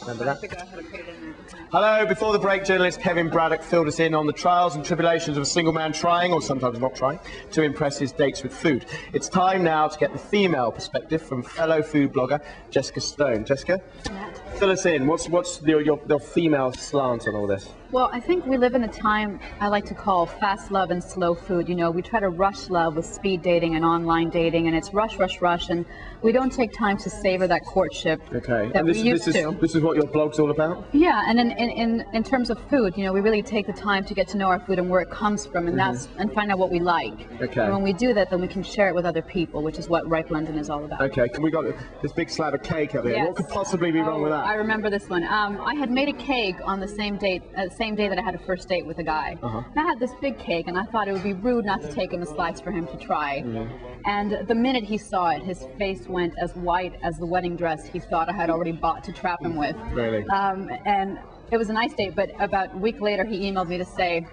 Remember that? Hello, before the break, journalist Kevin Braddock filled us in on the trials and tribulations of a single man trying, or sometimes not trying, to impress his dates with food. It's time now to get the female perspective from fellow food blogger Jessica Stone. Jessica, fill us in. What's your female slant on all this? Well, I think we live in a time I like to call fast love and slow food. You know, we try to rush love with speed dating and online dating, and it's rush, rush, rush, and we don't take time to savor that courtship that we used to. This is what your blog's all about? Yeah, and in terms of food, you know, we really take the time to get to know our food and where it comes from, and and find out what we like. Okay. And when we do that, then we can share it with other people, which is what Ripe London is all about. Okay, we got this big slab of cake up here. Yes. What could possibly be wrong with that? I remember this one. I had made a cake on the same day that I had a first date with a guy. And I had this big cake, and I thought it would be rude not to take him a slice for him to try. And the minute he saw it, his face went as white as the wedding dress he thought I had already bought to trap him with. Really? And it was a nice date, but about a week later he emailed me to say,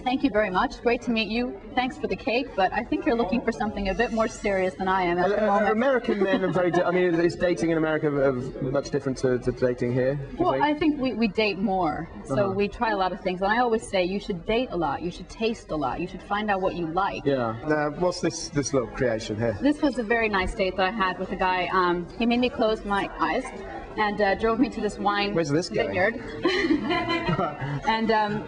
"Thank you very much. Great to meet you. Thanks for the cake, but I think you're looking for something a bit more serious than I am at the moment." American men are very... I mean, is dating in America much different to dating here? Well, I think we date more. So we try a lot of things. And I always say you should date a lot. You should taste a lot. You should find out what you like. Yeah. Now, what's this little creation here? This was a very nice date that I had with a guy. He made me close my eyes and drove me to this wine vineyard. And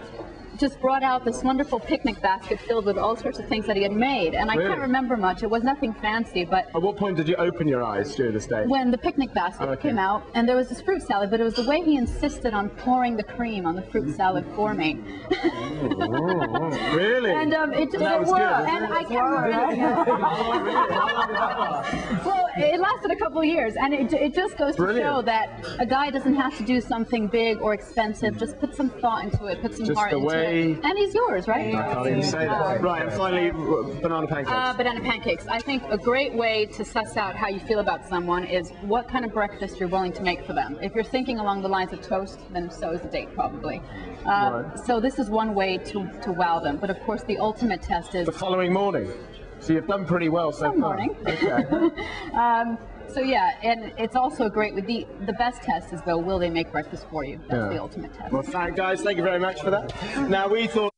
just brought out this wonderful picnic basket filled with all sorts of things that he had made. And I can't remember much. It was nothing fancy, but... At what point did you open your eyes during this day? When the picnic basket came out, and there was this fruit salad, but it was the way he insisted on pouring the cream on the fruit salad for me. Really? And it just worked. And I can't remember. Well, it lasted a couple of years, and it just goes to show that a guy doesn't have to do something big or expensive. Just put some thought into it, put some heart into it. And he's yours, right? I can't even say that. Right, and finally, banana pancakes. Banana pancakes. I think a great way to suss out how you feel about someone is what kind of breakfast you're willing to make for them. If you're thinking along the lines of toast, then so is the date, probably. So this is one way to wow them. But of course, the ultimate test is... the following morning. So you've done pretty well so far. Morning. Okay. So yeah, and it's also great with the best test is though, will they make breakfast for you? That's the ultimate test. Well, guys, thank you very much for that. Now we thought